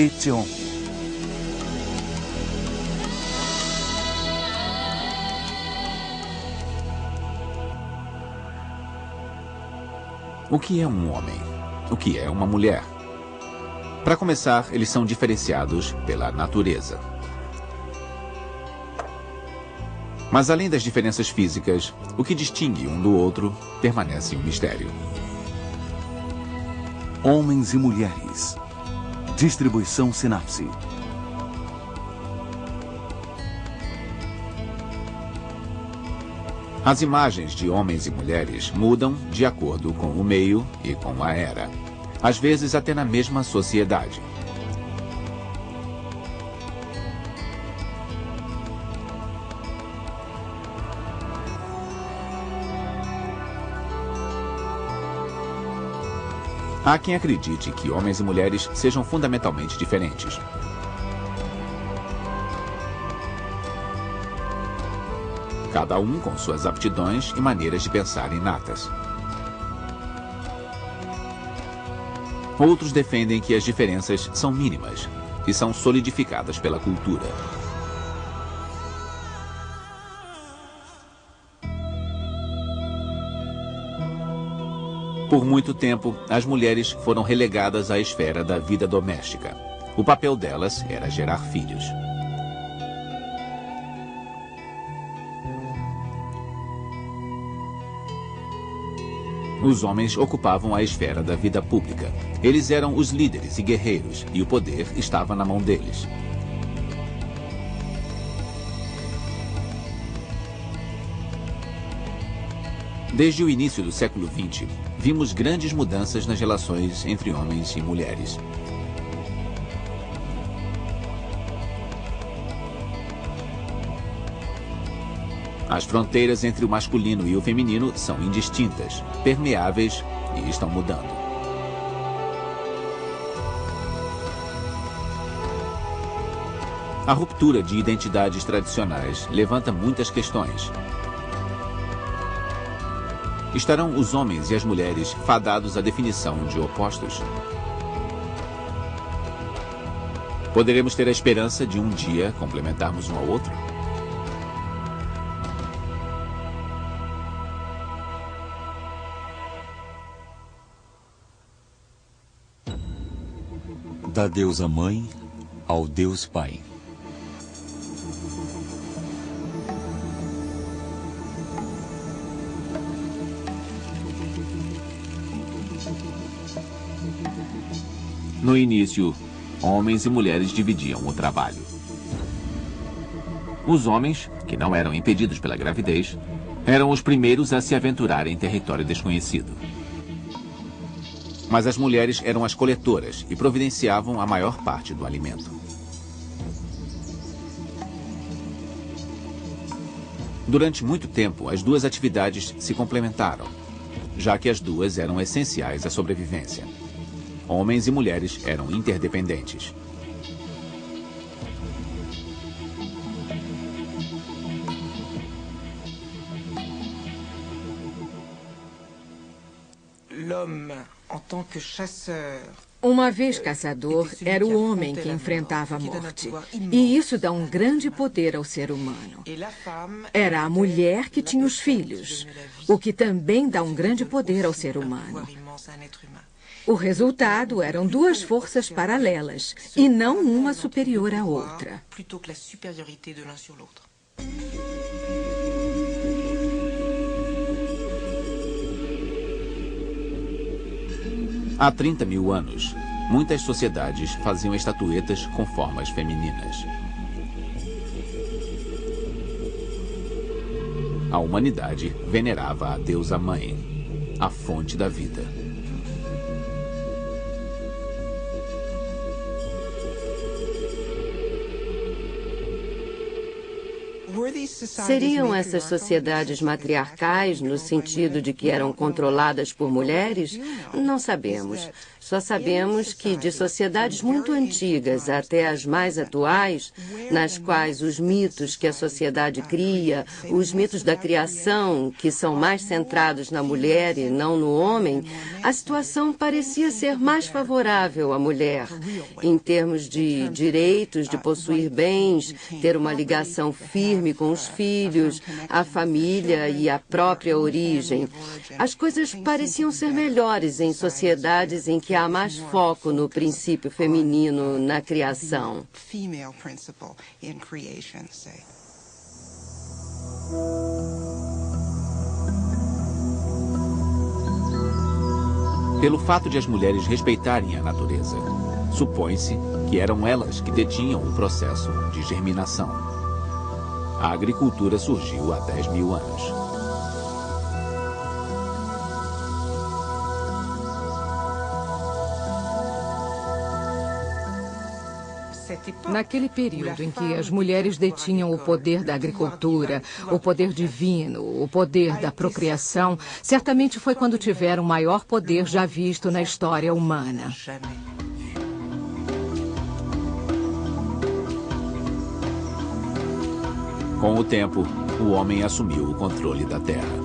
Etion. O que é um homem? O que é uma mulher? Para começar, eles são diferenciados pela natureza. Mas além das diferenças físicas, o que distingue um do outro permanece um mistério. Homens e mulheres. Distribuição sinapse. As imagens de homens e mulheres mudam de acordo com o meio e com a era. Às vezes até na mesma sociedade. Há quem acredite que homens e mulheres sejam fundamentalmente diferentes. Cada um com suas aptidões e maneiras de pensar inatas. Outros defendem que as diferenças são mínimas e são solidificadas pela cultura. Por muito tempo, as mulheres foram relegadas à esfera da vida doméstica. O papel delas era gerar filhos. Os homens ocupavam a esfera da vida pública. Eles eram os líderes e guerreiros, e o poder estava na mão deles. Desde o início do século XX, vimos grandes mudanças nas relações entre homens e mulheres. As fronteiras entre o masculino e o feminino são indistintas, permeáveis e estão mudando. A ruptura de identidades tradicionais levanta muitas questões. Estarão os homens e as mulheres fadados à definição de opostos? Poderemos ter a esperança de um dia complementarmos um ao outro? Da deusa mãe ao Deus Pai. No início, homens e mulheres dividiam o trabalho. Os homens, que não eram impedidos pela gravidez, eram os primeiros a se aventurar em território desconhecido. Mas as mulheres eram as coletoras e providenciavam a maior parte do alimento. Durante muito tempo, as duas atividades se complementaram, já que as duas eram essenciais à sobrevivência. Homens e mulheres eram interdependentes. Uma vez caçador, era o homem que enfrentava a morte. E isso dá um grande poder ao ser humano. Era a mulher que tinha os filhos, o que também dá um grande poder ao ser humano. O resultado eram duas forças paralelas, e não uma superior à outra. Há 30 mil anos, muitas sociedades faziam estatuetas com formas femininas. A humanidade venerava a deusa mãe, a fonte da vida. Seriam essas sociedades matriarcais no sentido de que eram controladas por mulheres? Não sabemos. Só sabemos que de sociedades muito antigas até as mais atuais, nas quais os mitos que a sociedade cria, os mitos da criação, que são mais centrados na mulher e não no homem, a situação parecia ser mais favorável à mulher, em termos de direitos, de possuir bens, ter uma ligação firme com os filhos, a família e a própria origem. As coisas pareciam ser melhores em sociedades em que há mais foco no princípio feminino na criação. Pelo fato de as mulheres respeitarem a natureza, supõe-se que eram elas que detinham o processo de germinação. A agricultura surgiu há 10.000 anos. Naquele período em que as mulheres detinham o poder da agricultura, o poder divino, o poder da procriação, certamente foi quando tiveram o maior poder já visto na história humana. Com o tempo, o homem assumiu o controle da terra.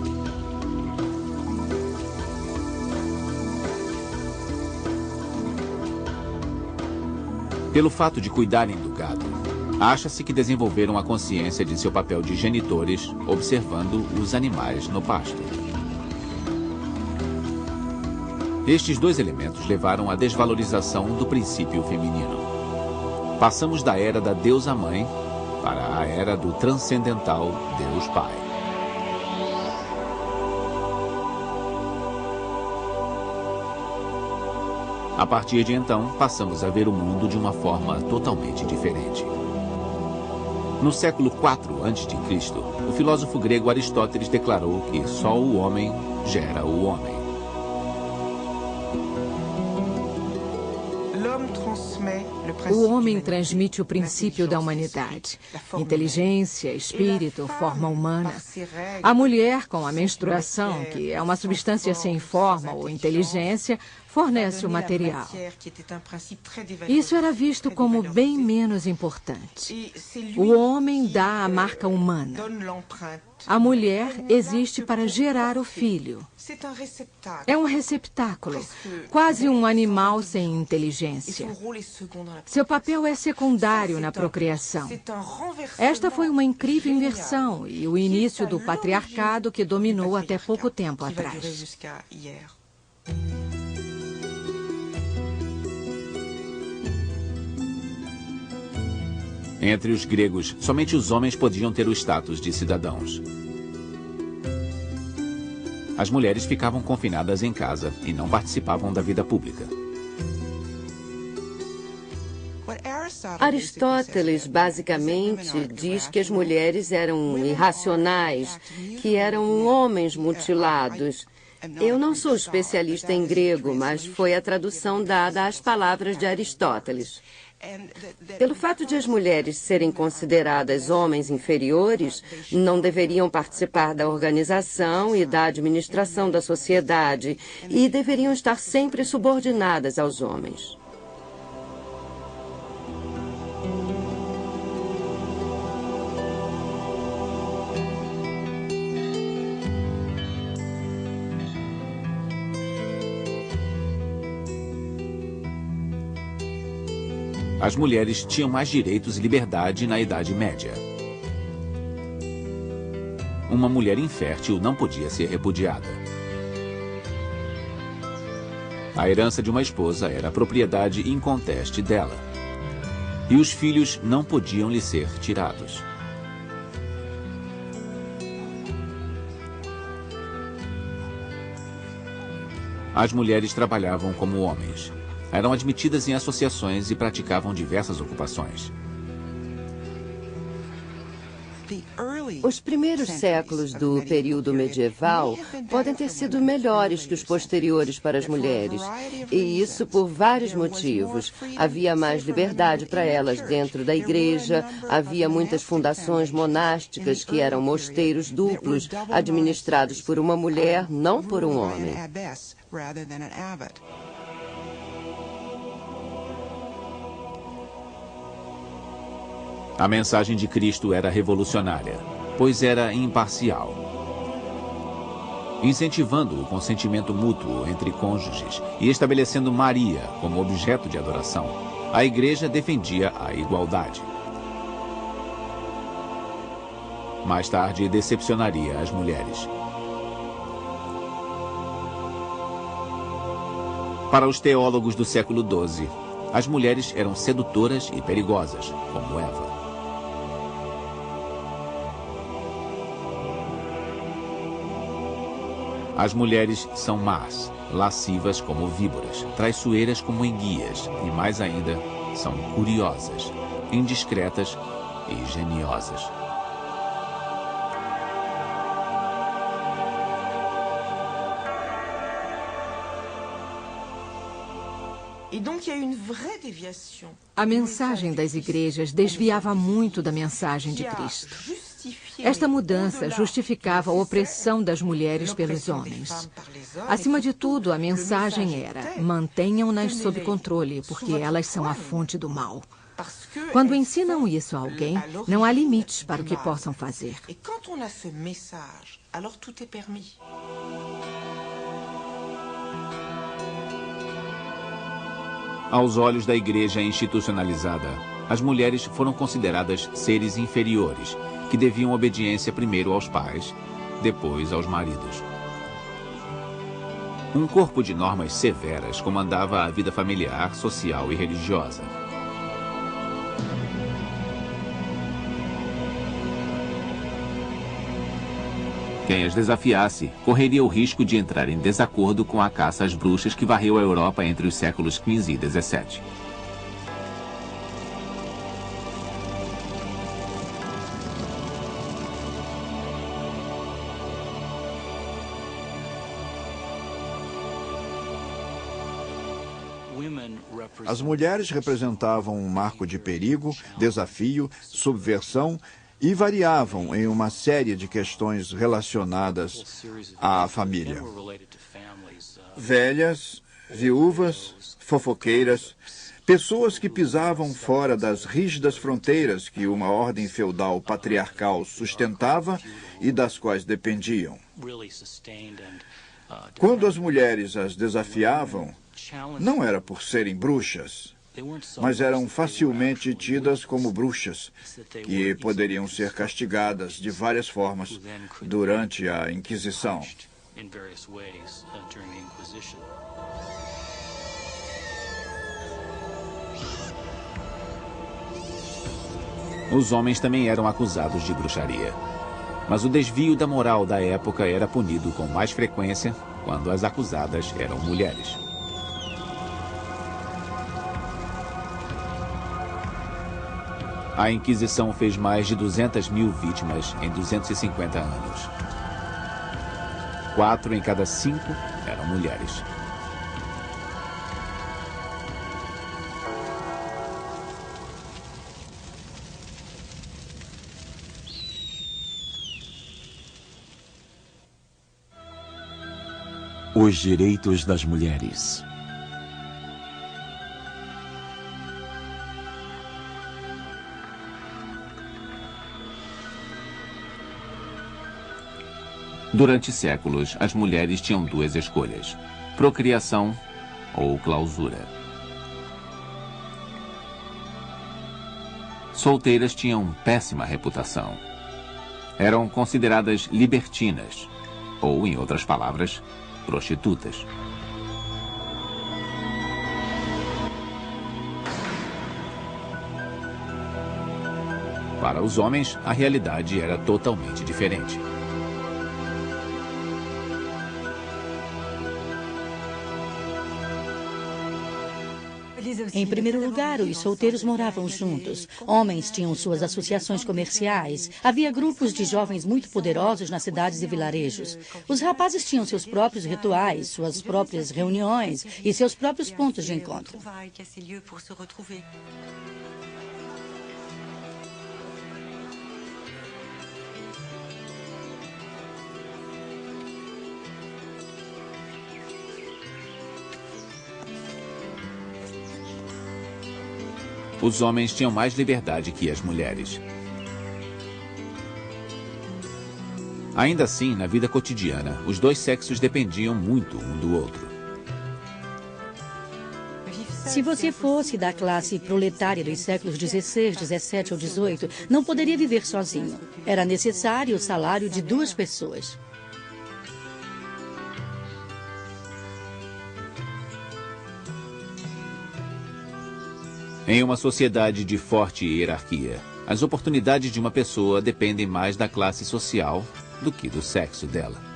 Pelo fato de cuidarem do gado, acha-se que desenvolveram a consciência de seu papel de genitores, observando os animais no pasto. Estes dois elementos levaram à desvalorização do princípio feminino. Passamos da era da deusa-mãe para a era do transcendental Deus-Pai. A partir de então, passamos a ver o mundo de uma forma totalmente diferente. No século IV a.C., o filósofo grego Aristóteles declarou que só o homem gera o homem. O homem transmite o princípio da humanidade. Inteligência, espírito, forma humana. A mulher, com a menstruação, que é uma substância sem forma ou inteligência, fornece o material. Isso era visto como bem menos importante. O homem dá a marca humana. A mulher existe para gerar o filho. É um receptáculo, quase um animal sem inteligência. Seu papel é secundário na procriação. Esta foi uma incrível inversão e o início do patriarcado que dominou até pouco tempo atrás. Entre os gregos, somente os homens podiam ter o status de cidadãos. As mulheres ficavam confinadas em casa e não participavam da vida pública. Aristóteles basicamente diz que as mulheres eram irracionais, que eram homens mutilados. Eu não sou especialista em grego, mas foi a tradução dada às palavras de Aristóteles. Pelo fato de as mulheres serem consideradas homens inferiores, não deveriam participar da organização e da administração da sociedade e deveriam estar sempre subordinadas aos homens. As mulheres tinham mais direitos e liberdade na Idade Média. Uma mulher infértil não podia ser repudiada. A herança de uma esposa era a propriedade inconteste dela. E os filhos não podiam lhe ser tirados. As mulheres trabalhavam como homens. Eram admitidas em associações e praticavam diversas ocupações. Os primeiros séculos do período medieval podem ter sido melhores que os posteriores para as mulheres. E isso por vários motivos. Havia mais liberdade para elas dentro da igreja, havia muitas fundações monásticas que eram mosteiros duplos, administrados por uma mulher, não por um homem. A mensagem de Cristo era revolucionária, pois era imparcial, incentivando o consentimento mútuo entre cônjuges e estabelecendo Maria como objeto de adoração. A Igreja defendia a igualdade. Mais tarde, decepcionaria as mulheres. Para os teólogos do século XII, as mulheres eram sedutoras e perigosas, como Eva. As mulheres são más, lascivas como víboras, traiçoeiras como enguias e, mais ainda, são curiosas, indiscretas e geniosas. A mensagem das igrejas desviava muito da mensagem de Cristo. Esta mudança justificava a opressão das mulheres pelos homens. Acima de tudo, a mensagem era: mantenham-nas sob controle, porque elas são a fonte do mal. Quando ensinam isso a alguém, não há limites para o que possam fazer. Aos olhos da igreja institucionalizada, as mulheres foram consideradas seres inferiores, que deviam obediência primeiro aos pais, depois aos maridos. Um corpo de normas severas comandava a vida familiar, social e religiosa. Quem as desafiasse correria o risco de entrar em desacordo com a caça às bruxas que varreu a Europa entre os séculos XV e XVII. As mulheres representavam um marco de perigo, desafio, subversão e variavam em uma série de questões relacionadas à família. Velhas, viúvas, fofoqueiras, pessoas que pisavam fora das rígidas fronteiras que uma ordem feudal patriarcal sustentava e das quais dependiam. Quando as mulheres as desafiavam, não era por serem bruxas, mas eram facilmente tidas como bruxas, que poderiam ser castigadas de várias formas durante a Inquisição. Os homens também eram acusados de bruxaria. Mas o desvio da moral da época era punido com mais frequência quando as acusadas eram mulheres. A Inquisição fez mais de 200.000 vítimas em 250 anos. 4 em cada 5 eram mulheres. Os direitos das mulheres. Durante séculos, as mulheres tinham duas escolhas: procriação ou clausura. Solteiras tinham péssima reputação. Eram consideradas libertinas, ou, em outras palavras, prostitutas. Para os homens, a realidade era totalmente diferente. Em primeiro lugar, os solteiros moravam juntos. Homens tinham suas associações comerciais. Havia grupos de jovens muito poderosos nas cidades e vilarejos. Os rapazes tinham seus próprios rituais, suas próprias reuniões e seus próprios pontos de encontro. Os homens tinham mais liberdade que as mulheres. Ainda assim, na vida cotidiana, os dois sexos dependiam muito um do outro. Se você fosse da classe proletária dos séculos XVI, XVII ou XVIII, não poderia viver sozinho. Era necessário o salário de 2 pessoas. Em uma sociedade de forte hierarquia, as oportunidades de uma pessoa dependem mais da classe social do que do sexo dela.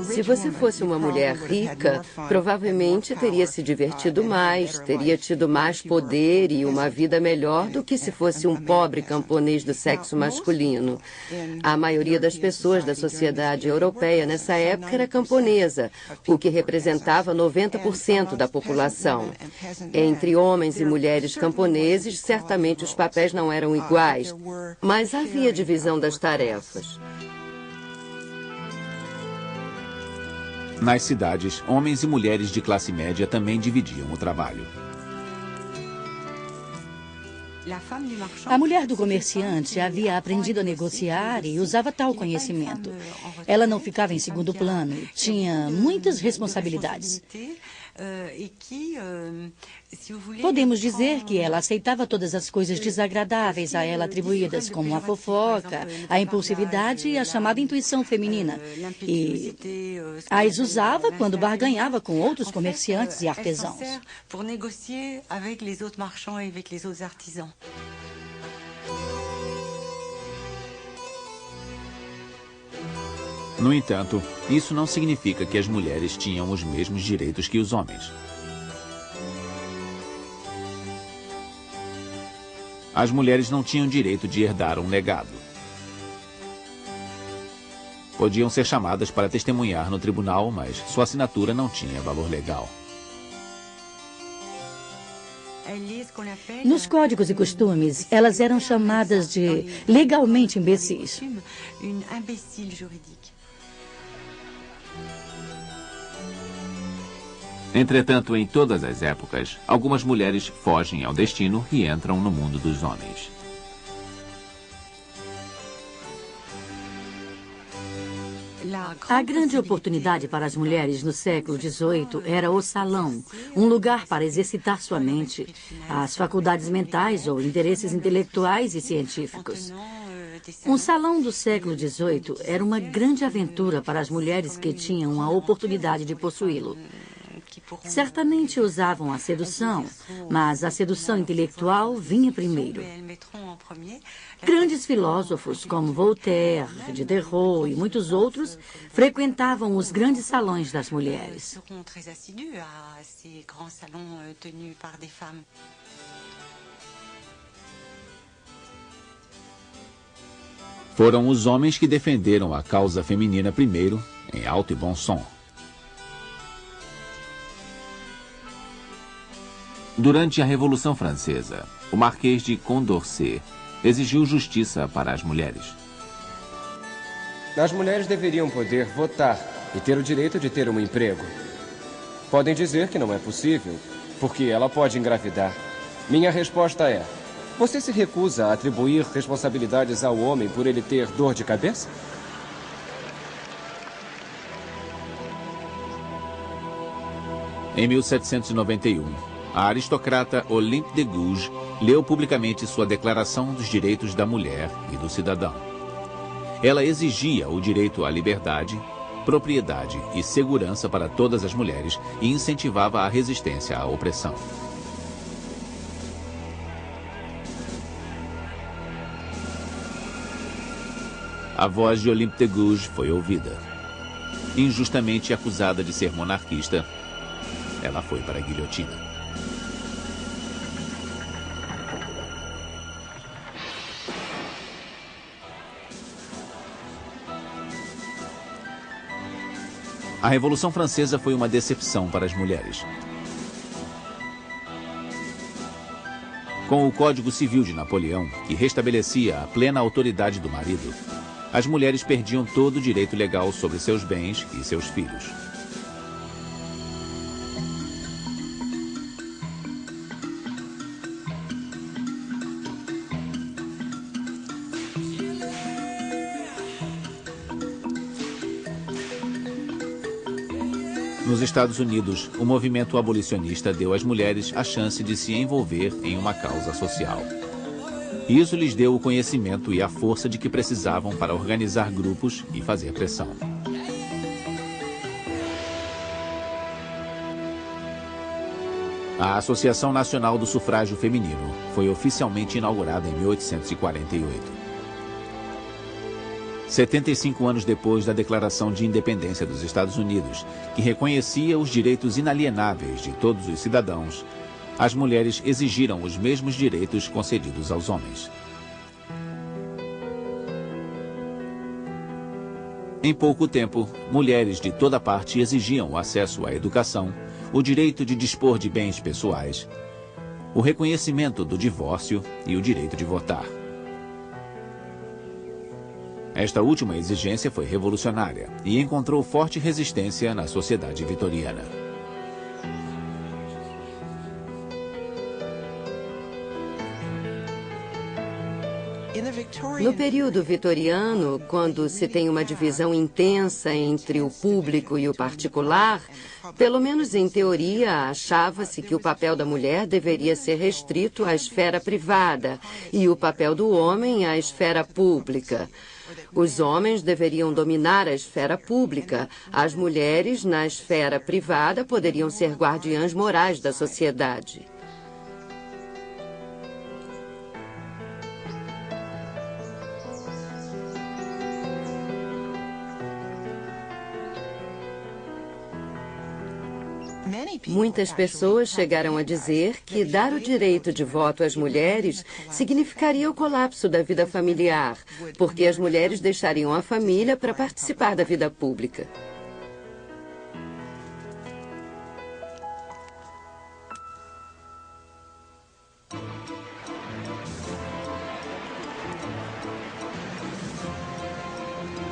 Se você fosse uma mulher rica, provavelmente teria se divertido mais, teria tido mais poder e uma vida melhor do que se fosse um pobre camponês do sexo masculino. A maioria das pessoas da sociedade europeia nessa época era camponesa, o que representava 90% da população. Entre homens e mulheres camponeses, certamente os papéis não eram iguais, mas havia divisão das tarefas. Nas cidades, homens e mulheres de classe média também dividiam o trabalho. A mulher do comerciante havia aprendido a negociar e usava tal conhecimento. Ela não ficava em segundo plano, tinha muitas responsabilidades. Podemos dizer que ela aceitava todas as coisas desagradáveis a ela atribuídas, como a fofoca, a impulsividade e a chamada intuição feminina. E as usava quando barganhava com outros comerciantes e artesãos. No entanto, isso não significa que as mulheres tinham os mesmos direitos que os homens. As mulheres não tinham direito de herdar um legado. Podiam ser chamadas para testemunhar no tribunal, mas sua assinatura não tinha valor legal. Nos códigos e costumes, elas eram chamadas de legalmente imbecis. Entretanto, em todas as épocas, algumas mulheres fogem ao destino e entram no mundo dos homens. A grande oportunidade para as mulheres no século XVIII era o salão, um lugar para exercitar sua mente, as faculdades mentais ou interesses intelectuais e científicos. Um salão do século XVIII era uma grande aventura para as mulheres que tinham a oportunidade de possuí-lo. Certamente usavam a sedução, mas a sedução intelectual vinha primeiro. Grandes filósofos como Voltaire, Diderot e muitos outros frequentavam os grandes salões das mulheres. Foram os homens que defenderam a causa feminina primeiro, em alto e bom som. Durante a Revolução Francesa, o Marquês de Condorcet exigiu justiça para as mulheres. As mulheres deveriam poder votar e ter o direito de ter um emprego. Podem dizer que não é possível, porque ela pode engravidar. Minha resposta é: você se recusa a atribuir responsabilidades ao homem por ele ter dor de cabeça? Em 1791, a aristocrata Olympe de Gouges leu publicamente sua Declaração dos Direitos da Mulher e do Cidadão. Ela exigia o direito à liberdade, propriedade e segurança para todas as mulheres e incentivava a resistência à opressão. A voz de Olympe de Gouges foi ouvida. Injustamente acusada de ser monarquista, ela foi para a guilhotina. A Revolução Francesa foi uma decepção para as mulheres. Com o Código Civil de Napoleão, que restabelecia a plena autoridade do marido, as mulheres perdiam todo o direito legal sobre seus bens e seus filhos. Nos Estados Unidos, o movimento abolicionista deu às mulheres a chance de se envolver em uma causa social. Isso lhes deu o conhecimento e a força de que precisavam para organizar grupos e fazer pressão. A Associação Nacional do Sufrágio Feminino foi oficialmente inaugurada em 1848. 75 anos depois da Declaração de Independência dos Estados Unidos, que reconhecia os direitos inalienáveis de todos os cidadãos, as mulheres exigiram os mesmos direitos concedidos aos homens. Em pouco tempo, mulheres de toda parte exigiam o acesso à educação, o direito de dispor de bens pessoais, o reconhecimento do divórcio e o direito de votar. Esta última exigência foi revolucionária e encontrou forte resistência na sociedade vitoriana. No período vitoriano, quando se tem uma divisão intensa entre o público e o particular, pelo menos em teoria, achava-se que o papel da mulher deveria ser restrito à esfera privada e o papel do homem à esfera pública. Os homens deveriam dominar a esfera pública. As mulheres, na esfera privada, poderiam ser guardiãs morais da sociedade. Muitas pessoas chegaram a dizer que dar o direito de voto às mulheres significaria o colapso da vida familiar, porque as mulheres deixariam a família para participar da vida pública.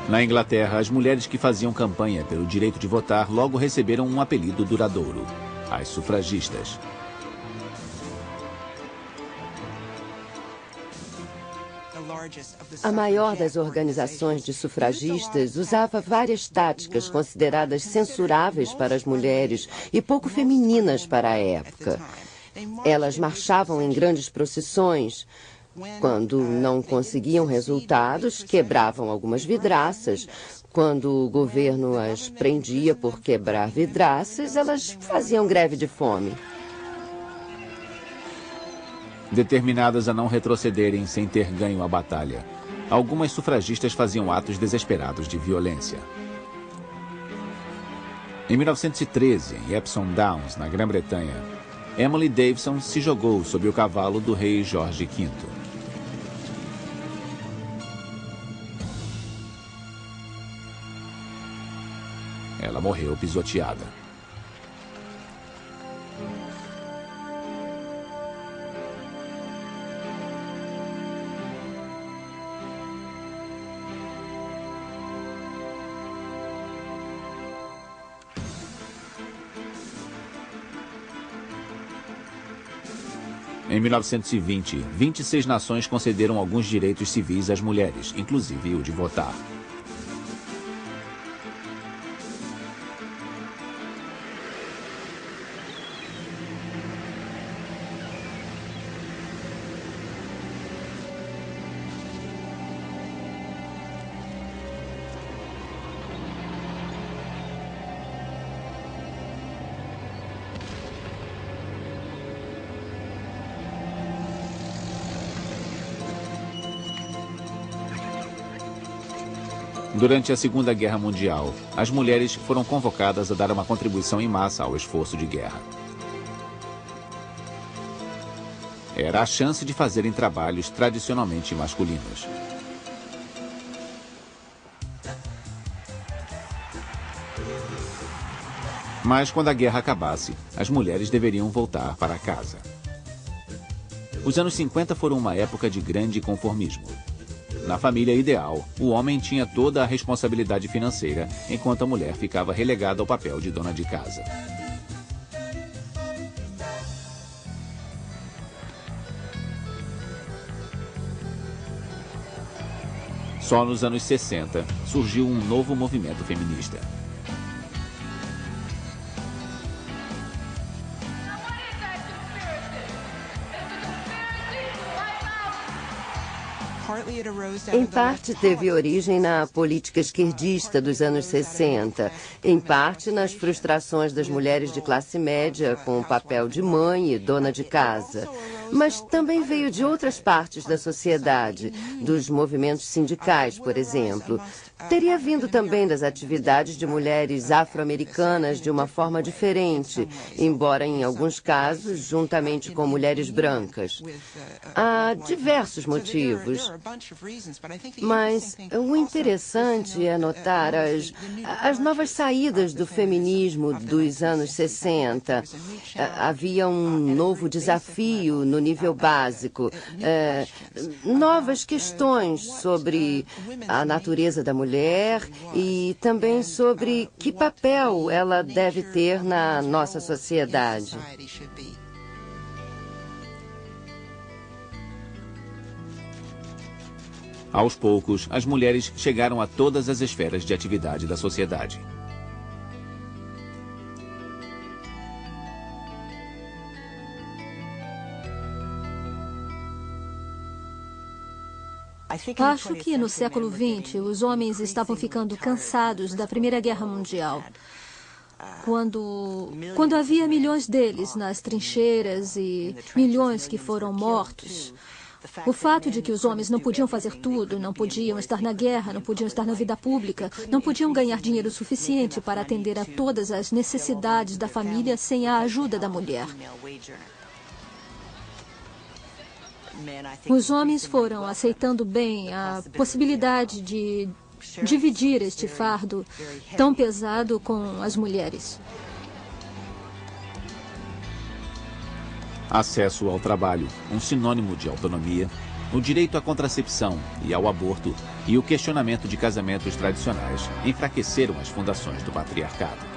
Na Inglaterra, as mulheres que faziam campanha pelo direito de votar logo receberam um apelido duradouro: as sufragistas. A maior das organizações de sufragistas usava várias táticas consideradas censuráveis para as mulheres e pouco femininas para a época. Elas marchavam em grandes procissões. Quando não conseguiam resultados, quebravam algumas vidraças. Quando o governo as prendia por quebrar vidraças, elas faziam greve de fome. Determinadas a não retrocederem sem ter ganho a batalha, algumas sufragistas faziam atos desesperados de violência. Em 1913, em Epsom Downs, na Grã-Bretanha, Emily Davison se jogou sob o cavalo do rei Jorge V. Ela morreu pisoteada. Em 1920, 26 nações concederam alguns direitos civis às mulheres, inclusive o de votar. Durante a Segunda Guerra Mundial, as mulheres foram convocadas a dar uma contribuição em massa ao esforço de guerra. Era a chance de fazerem trabalhos tradicionalmente masculinos. Mas quando a guerra acabasse, as mulheres deveriam voltar para casa. Os anos 50 foram uma época de grande conformismo. Na família ideal, o homem tinha toda a responsabilidade financeira, enquanto a mulher ficava relegada ao papel de dona de casa. Só nos anos 60 surgiu um novo movimento feminista. Em parte, teve origem na política esquerdista dos anos 60, em parte nas frustrações das mulheres de classe média com o papel de mãe e dona de casa. Mas também veio de outras partes da sociedade, dos movimentos sindicais, por exemplo. Teria vindo também das atividades de mulheres afro-americanas de uma forma diferente, embora em alguns casos juntamente com mulheres brancas. Há diversos motivos, mas o interessante é notar as novas saídas do feminismo dos anos 60. Havia um novo desafio no nível básico, novas questões sobre a natureza da mulher e também sobre que papel ela deve ter na nossa sociedade. Aos poucos, as mulheres chegaram a todas as esferas de atividade da sociedade. Acho que no século XX os homens estavam ficando cansados da Primeira Guerra Mundial. Quando havia milhões deles nas trincheiras e milhões que foram mortos. O fato de que os homens não podiam fazer tudo, não podiam estar na guerra, não podiam estar na vida pública, não podiam ganhar dinheiro suficiente para atender a todas as necessidades da família sem a ajuda da mulher. Os homens foram aceitando bem a possibilidade de dividir este fardo tão pesado com as mulheres. Acesso ao trabalho, um sinônimo de autonomia, o direito à contracepção e ao aborto e o questionamento de casamentos tradicionais enfraqueceram as fundações do patriarcado.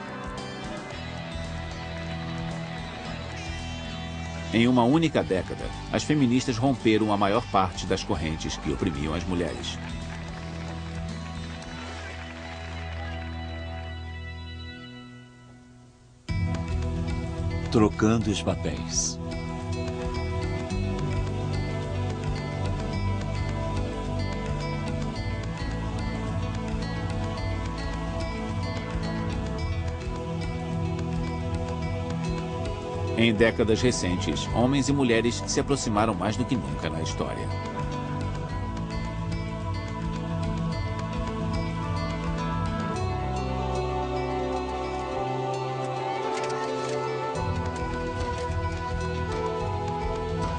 Em uma única década, as feministas romperam a maior parte das correntes que oprimiam as mulheres. Trocando os papéis. Em décadas recentes, homens e mulheres se aproximaram mais do que nunca na história.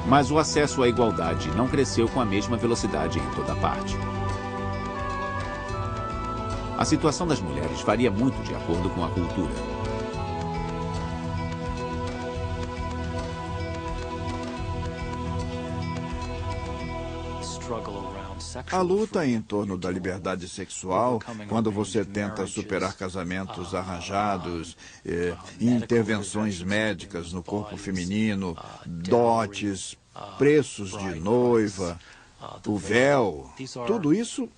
Mas o acesso à igualdade não cresceu com a mesma velocidade em toda parte. A situação das mulheres varia muito de acordo com a cultura. A luta em torno da liberdade sexual, quando você tenta superar casamentos arranjados, intervenções médicas no corpo feminino, dotes, preços de noiva, o véu, tudo isso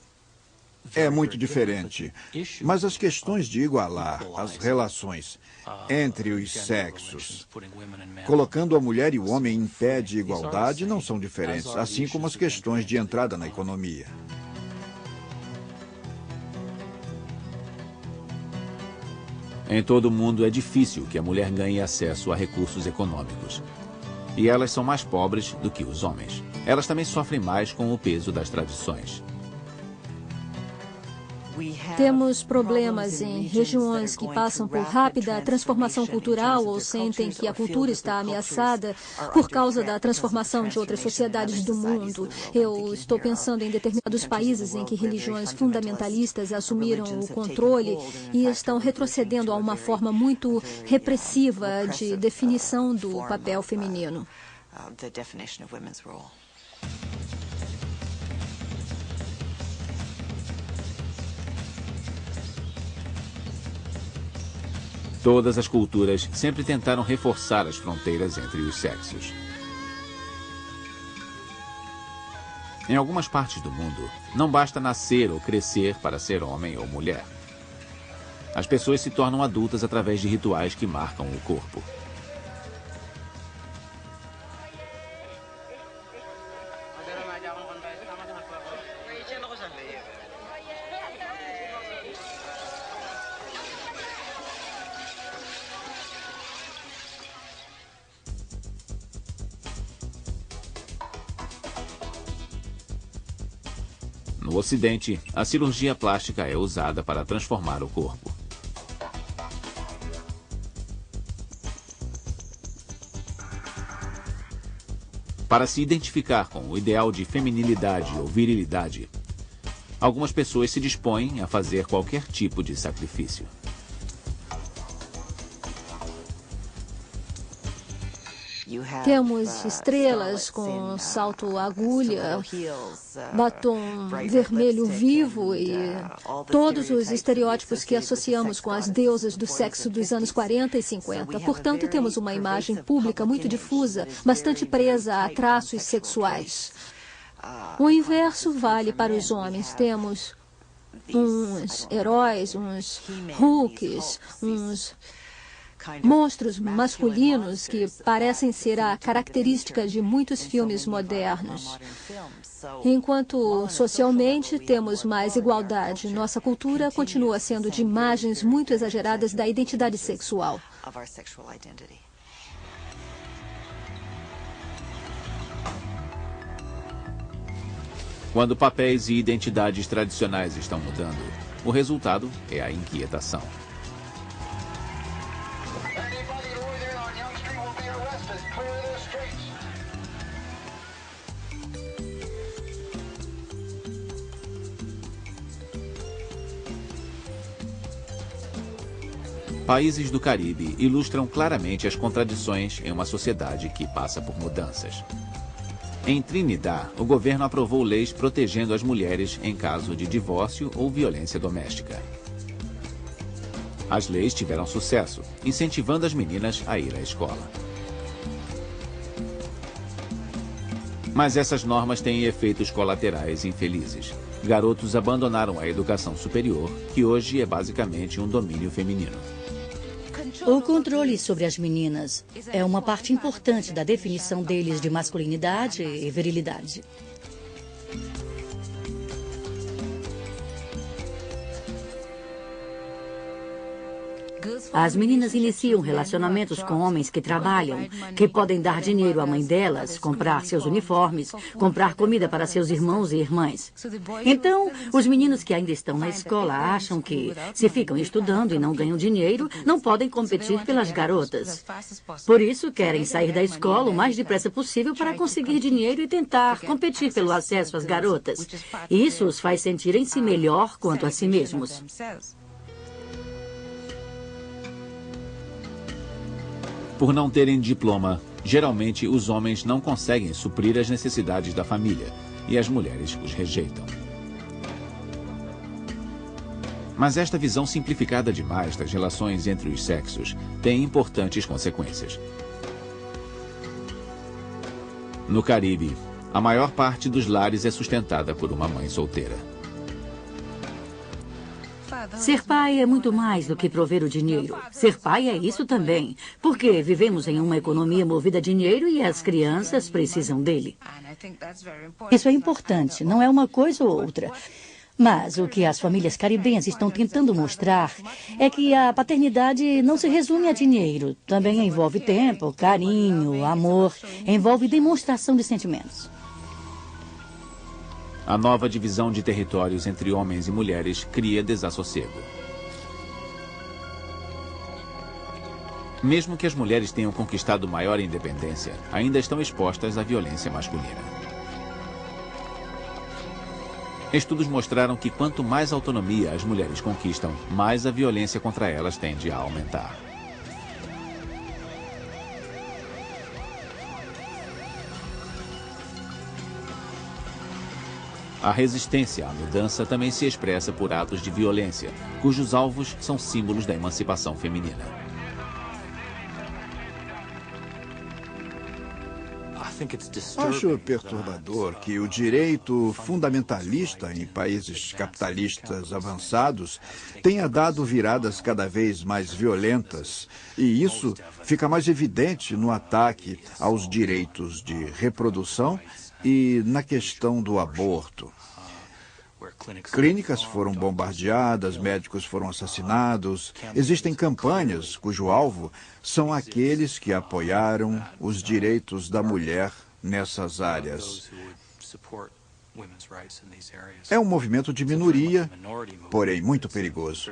é muito diferente. Mas as questões de igualar as relações entre os sexos, colocando a mulher e o homem em pé de igualdade, não são diferentes, assim como as questões de entrada na economia. Em todo o mundo é difícil que a mulher ganhe acesso a recursos econômicos. E elas são mais pobres do que os homens. Elas também sofrem mais com o peso das tradições. Temos problemas em regiões que passam por rápida transformação cultural ou sentem que a cultura está ameaçada por causa da transformação de outras sociedades do mundo. Eu estou pensando em determinados países em que religiões fundamentalistas assumiram o controle e estão retrocedendo a uma forma muito repressiva de definição do papel feminino. Todas as culturas sempre tentaram reforçar as fronteiras entre os sexos. Em algumas partes do mundo, não basta nascer ou crescer para ser homem ou mulher. As pessoas se tornam adultas através de rituais que marcam o corpo. No Ocidente, a cirurgia plástica é usada para transformar o corpo. Para se identificar com o ideal de feminilidade ou virilidade, algumas pessoas se dispõem a fazer qualquer tipo de sacrifício. Temos estrelas com salto agulha, batom vermelho vivo e todos os estereótipos que associamos com as deusas do sexo dos anos 40 e 50. Portanto, temos uma imagem pública muito difusa, bastante presa a traços sexuais. O inverso vale para os homens. Temos uns heróis, uns Hulks, uns monstros masculinos que parecem ser a característica de muitos filmes modernos. Enquanto socialmente temos mais igualdade, nossa cultura continua sendo de imagens muito exageradas da identidade sexual. Quando papéis e identidades tradicionais estão mudando, o resultado é a inquietação. Países do Caribe ilustram claramente as contradições em uma sociedade que passa por mudanças. Em Trinidad, o governo aprovou leis protegendo as mulheres em caso de divórcio ou violência doméstica. As leis tiveram sucesso, incentivando as meninas a ir à escola. Mas essas normas têm efeitos colaterais infelizes. Garotos abandonaram a educação superior, que hoje é basicamente um domínio feminino. O controle sobre as meninas é uma parte importante da definição deles de masculinidade e virilidade. As meninas iniciam relacionamentos com homens que trabalham, que podem dar dinheiro à mãe delas, comprar seus uniformes, comprar comida para seus irmãos e irmãs. Então, os meninos que ainda estão na escola acham que, se ficam estudando e não ganham dinheiro, não podem competir pelas garotas. Por isso, querem sair da escola o mais depressa possível para conseguir dinheiro e tentar competir pelo acesso às garotas. Isso os faz sentirem-se melhor quanto a si mesmos. Por não terem diploma, geralmente os homens não conseguem suprir as necessidades da família e as mulheres os rejeitam. Mas esta visão simplificada demais das relações entre os sexos tem importantes consequências. No Caribe, a maior parte dos lares é sustentada por uma mãe solteira. Ser pai é muito mais do que prover o dinheiro. Ser pai é isso também, porque vivemos em uma economia movida a dinheiro e as crianças precisam dele. Isso é importante, não é uma coisa ou outra. Mas o que as famílias caribenhas estão tentando mostrar é que a paternidade não se resume a dinheiro. Também envolve tempo, carinho, amor, envolve demonstração de sentimentos. A nova divisão de territórios entre homens e mulheres cria desassossego. Mesmo que as mulheres tenham conquistado maior independência, ainda estão expostas à violência masculina. Estudos mostraram que quanto mais autonomia as mulheres conquistam, mais a violência contra elas tende a aumentar. A resistência à mudança também se expressa por atos de violência, cujos alvos são símbolos da emancipação feminina. Acho perturbador que o direito fundamentalista em países capitalistas avançados tenha dado viradas cada vez mais violentas, e isso fica mais evidente no ataque aos direitos de reprodução e na questão do aborto. Clínicas foram bombardeadas, médicos foram assassinados. Existem campanhas cujo alvo são aqueles que apoiaram os direitos da mulher nessas áreas. É um movimento de minoria, porém muito perigoso.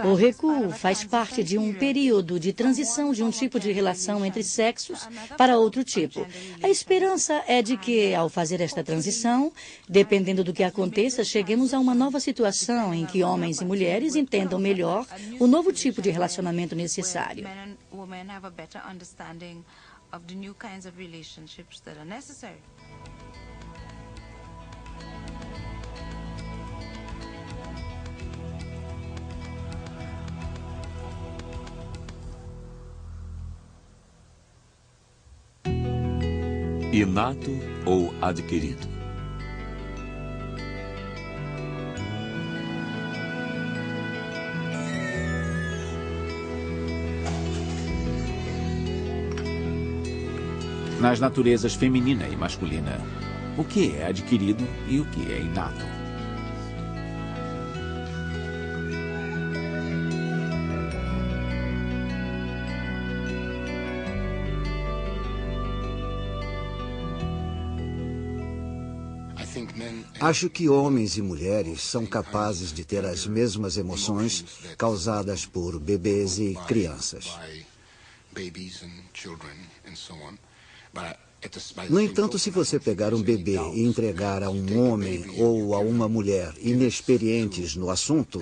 O recuo faz parte de um período de transição de um tipo de relação entre sexos para outro tipo. A esperança é de que, ao fazer esta transição, dependendo do que aconteça, cheguemos a uma nova situação em que homens e mulheres entendam melhor o novo tipo de relacionamento necessário. Inato ou adquirido? Nas naturezas feminina e masculina, o que é adquirido e o que é inato? Acho que homens e mulheres são capazes de ter as mesmas emoções causadas por bebês e crianças. No entanto, se você pegar um bebê e entregar a um homem ou a uma mulher inexperientes no assunto,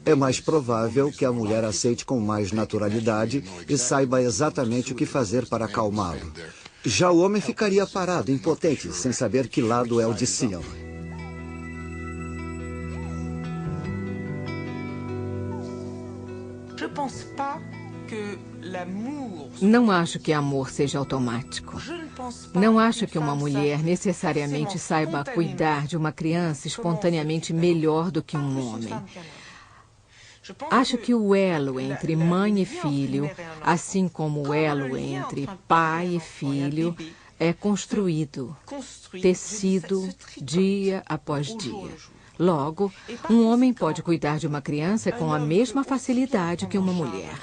é mais provável que a mulher aceite com mais naturalidade e saiba exatamente o que fazer para acalmá-lo. Já o homem ficaria parado, impotente, sem saber que lado é o de Sião. Não acho que amor seja automático. Não acho que uma mulher necessariamente saiba cuidar de uma criança espontaneamente melhor do que um homem. Acho que o elo entre mãe e filho, assim como o elo entre pai e filho, é construído, tecido dia após dia. Logo, um homem pode cuidar de uma criança com a mesma facilidade que uma mulher.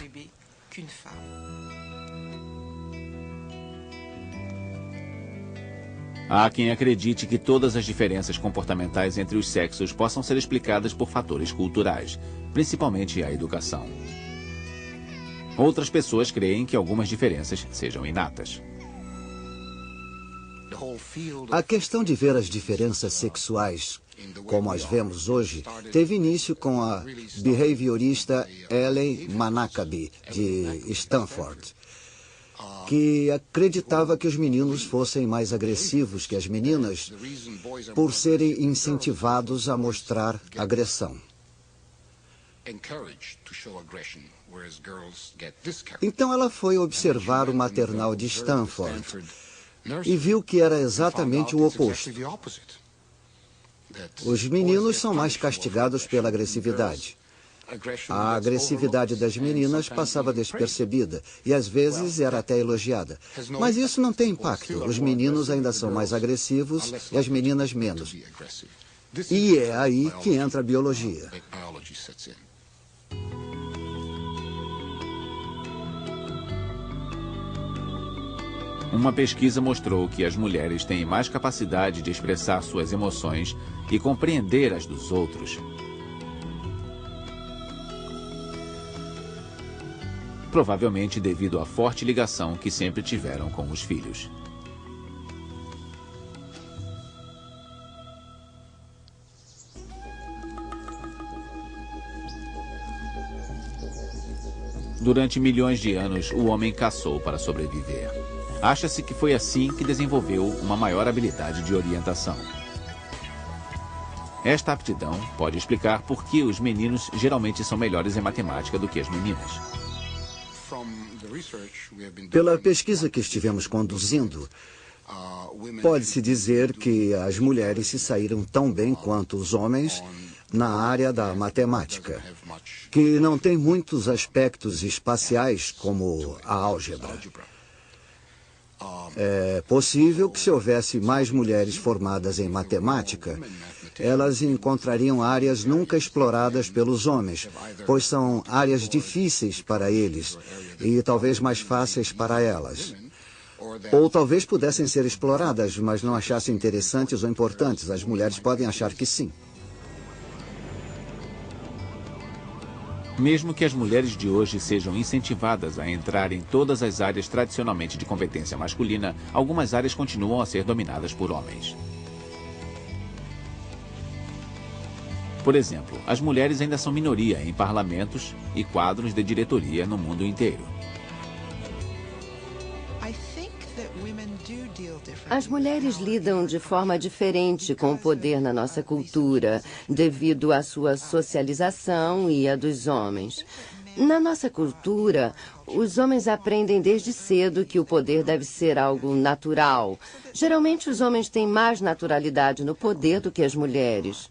Há quem acredite que todas as diferenças comportamentais entre os sexos possam ser explicadas por fatores culturais, principalmente a educação. Outras pessoas creem que algumas diferenças sejam inatas. A questão de ver as diferenças sexuais, como as vemos hoje, teve início com a behaviorista Ellen Manakabi, de Stanford, que acreditava que os meninos fossem mais agressivos que as meninas por serem incentivados a mostrar agressão. Então ela foi observar o maternal de Stanford e viu que era exatamente o oposto. Os meninos são mais castigados pela agressividade. A agressividade das meninas passava despercebida e às vezes era até elogiada. Mas isso não tem impacto. Os meninos ainda são mais agressivos e as meninas menos. E é aí que entra a biologia. Uma pesquisa mostrou que as mulheres têm mais capacidade de expressar suas emoções e compreender as dos outros. Provavelmente devido à forte ligação que sempre tiveram com os filhos. Durante milhões de anos, o homem caçou para sobreviver. Acha-se que foi assim que desenvolveu uma maior habilidade de orientação. Esta aptidão pode explicar por que os meninos geralmente são melhores em matemática do que as meninas. Pela pesquisa que estivemos conduzindo, pode-se dizer que as mulheres se saíram tão bem quanto os homens na área da matemática, que não tem muitos aspectos espaciais como a álgebra. É possível que se houvesse mais mulheres formadas em matemática, elas encontrariam áreas nunca exploradas pelos homens, pois são áreas difíceis para eles e talvez mais fáceis para elas. Ou talvez pudessem ser exploradas, mas não achassem interessantes ou importantes. As mulheres podem achar que sim. Mesmo que as mulheres de hoje sejam incentivadas a entrar em todas as áreas tradicionalmente de competência masculina, algumas áreas continuam a ser dominadas por homens. Por exemplo, as mulheres ainda são minoria em parlamentos e quadros de diretoria no mundo inteiro. As mulheres lidam de forma diferente com o poder na nossa cultura, devido à sua socialização e à dos homens. Na nossa cultura, os homens aprendem desde cedo que o poder deve ser algo natural. Geralmente, os homens têm mais naturalidade no poder do que as mulheres.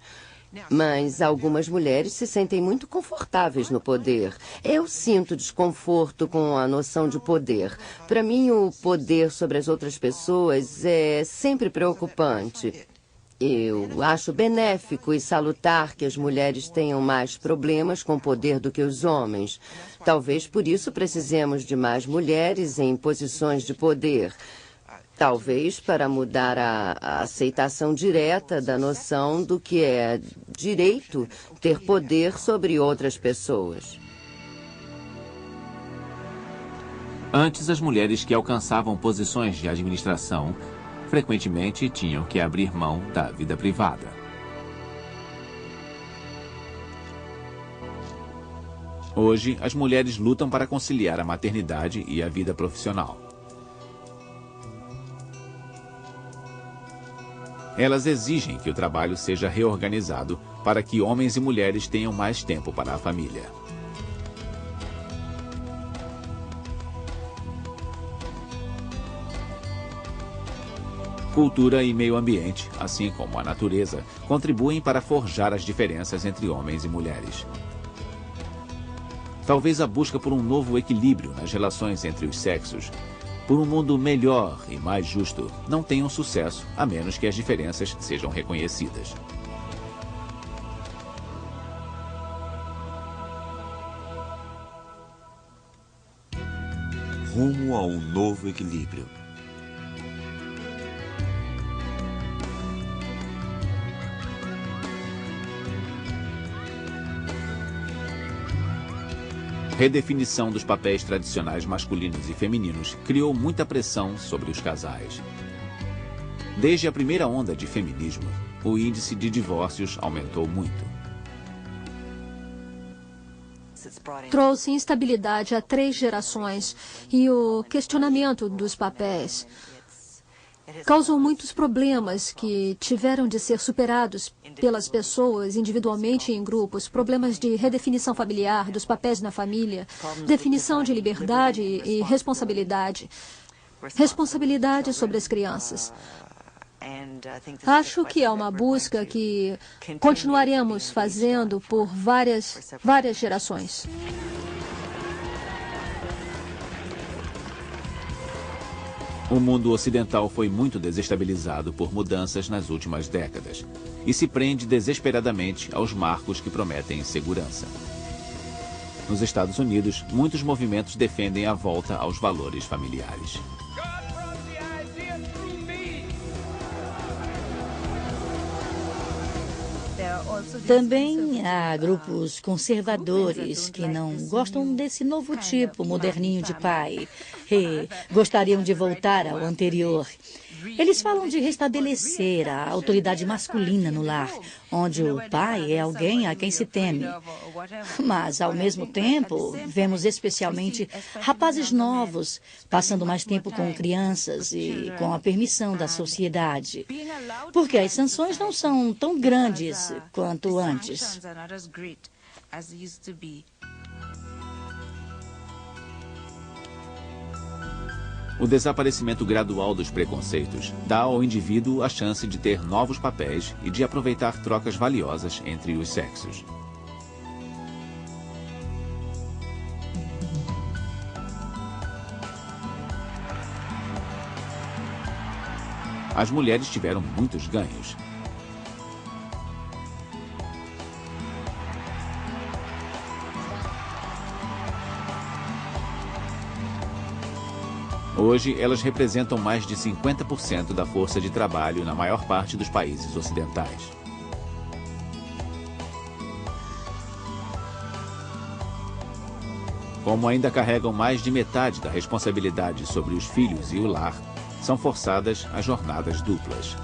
Mas algumas mulheres se sentem muito confortáveis no poder. Eu sinto desconforto com a noção de poder. Para mim, o poder sobre as outras pessoas é sempre preocupante. Eu acho benéfico e salutar que as mulheres tenham mais problemas com o poder do que os homens. Talvez por isso precisemos de mais mulheres em posições de poder. Talvez para mudar a aceitação direta da noção do que é direito ter poder sobre outras pessoas. Antes, as mulheres que alcançavam posições de administração frequentemente tinham que abrir mão da vida privada. Hoje, as mulheres lutam para conciliar a maternidade e a vida profissional. Elas exigem que o trabalho seja reorganizado para que homens e mulheres tenham mais tempo para a família. Cultura e meio ambiente, assim como a natureza, contribuem para forjar as diferenças entre homens e mulheres. Talvez a busca por um novo equilíbrio nas relações entre os sexos, por um mundo melhor e mais justo, não tenham sucesso a menos que as diferenças sejam reconhecidas. Rumo a um novo equilíbrio. Redefinição dos papéis tradicionais masculinos e femininos criou muita pressão sobre os casais. Desde a primeira onda de feminismo, o índice de divórcios aumentou muito. Trouxe instabilidade a 3 gerações e o questionamento dos papéis. Causou muitos problemas que tiveram de ser superados pelas pessoas individualmente e em grupos. Problemas de redefinição familiar, dos papéis na família, definição de liberdade e responsabilidade. Responsabilidade sobre as crianças. Acho que é uma busca que continuaremos fazendo por várias gerações. O mundo ocidental foi muito desestabilizado por mudanças nas últimas décadas e se prende desesperadamente aos marcos que prometem segurança. Nos Estados Unidos, muitos movimentos defendem a volta aos valores familiares. Também há grupos conservadores que não gostam desse novo tipo moderninho de pai e gostariam de voltar ao anterior. Eles falam de restabelecer a autoridade masculina no lar, onde o pai é alguém a quem se teme. Mas, ao mesmo tempo, vemos especialmente rapazes novos passando mais tempo com crianças e com a permissão da sociedade. Porque as sanções não são tão grandes quanto antes. O desaparecimento gradual dos preconceitos dá ao indivíduo a chance de ter novos papéis e de aproveitar trocas valiosas entre os sexos. As mulheres tiveram muitos ganhos. Hoje, elas representam mais de 50% da força de trabalho na maior parte dos países ocidentais. Como ainda carregam mais de metade da responsabilidade sobre os filhos e o lar, são forçadas a jornadas duplas.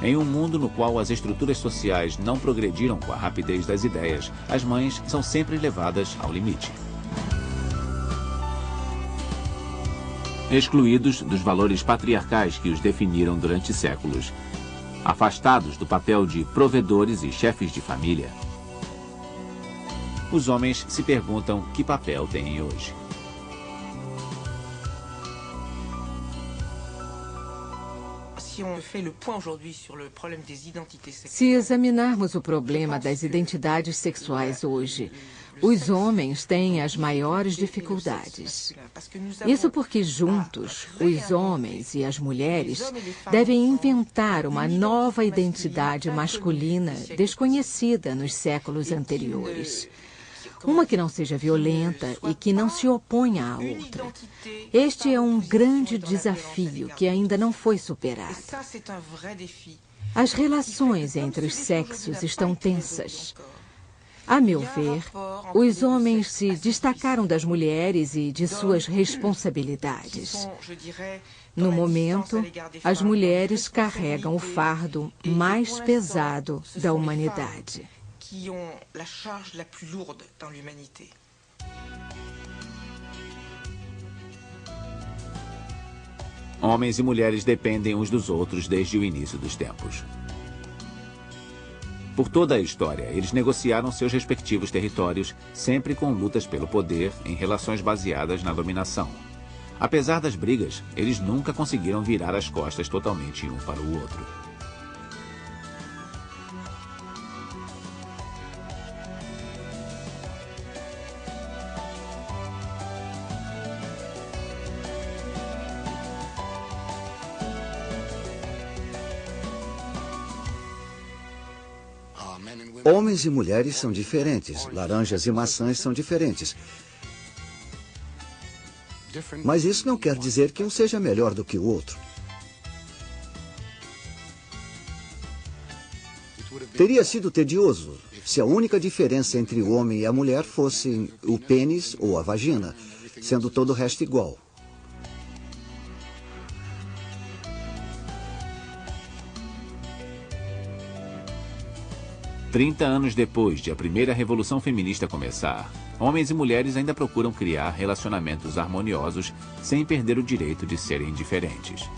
Em um mundo no qual as estruturas sociais não progrediram com a rapidez das ideias, as mães são sempre levadas ao limite. Excluídos dos valores patriarcais que os definiram durante séculos, afastados do papel de provedores e chefes de família, os homens se perguntam que papel têm hoje. Se examinarmos o problema das identidades sexuais hoje, os homens têm as maiores dificuldades. Isso porque juntos, os homens e as mulheres devem inventar uma nova identidade masculina desconhecida nos séculos anteriores. Uma que não seja violenta e que não se oponha à outra. Este é um grande desafio que ainda não foi superado. As relações entre os sexos estão tensas. A meu ver, os homens se destacaram das mulheres e de suas responsabilidades. No momento, as mulheres carregam o fardo mais pesado da humanidade. Qui ont la charge la plus lourde dans l'humanité. Homens e mulheres dependem uns dos outros desde o início dos tempos. Por toda a história, eles negociaram seus respectivos territórios, sempre com lutas pelo poder em relações baseadas na dominação. Apesar das brigas, eles nunca conseguiram virar as costas totalmente um para o outro. Homens e mulheres são diferentes, laranjas e maçãs são diferentes. Mas isso não quer dizer que um seja melhor do que o outro. Teria sido tedioso se a única diferença entre o homem e a mulher fosse o pênis ou a vagina, sendo todo o resto igual. Trinta anos depois de a primeira revolução feminista começar, homens e mulheres ainda procuram criar relacionamentos harmoniosos sem perder o direito de serem diferentes.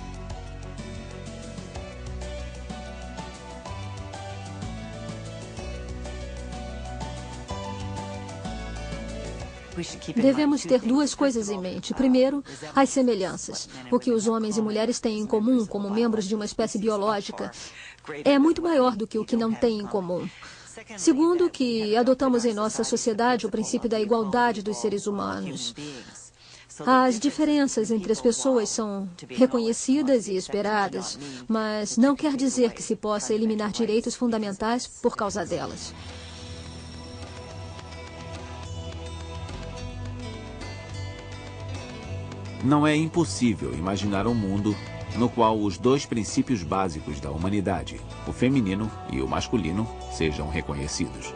Devemos ter duas coisas em mente. Primeiro, as semelhanças. O que os homens e mulheres têm em comum como membros de uma espécie biológica é muito maior do que o que não têm em comum. Segundo, que adotamos em nossa sociedade o princípio da igualdade dos seres humanos. As diferenças entre as pessoas são reconhecidas e esperadas, mas não quer dizer que se possa eliminar direitos fundamentais por causa delas. Não é impossível imaginar um mundo no qual os dois princípios básicos da humanidade, o feminino e o masculino, sejam reconhecidos.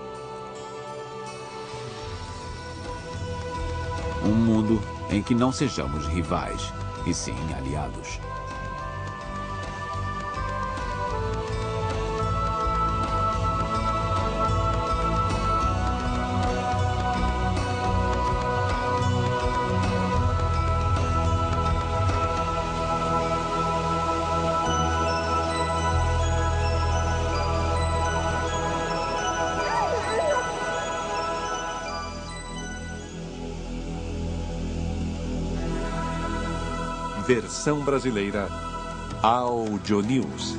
Um mundo em que não sejamos rivais, e sim aliados. Versão brasileira Audio News.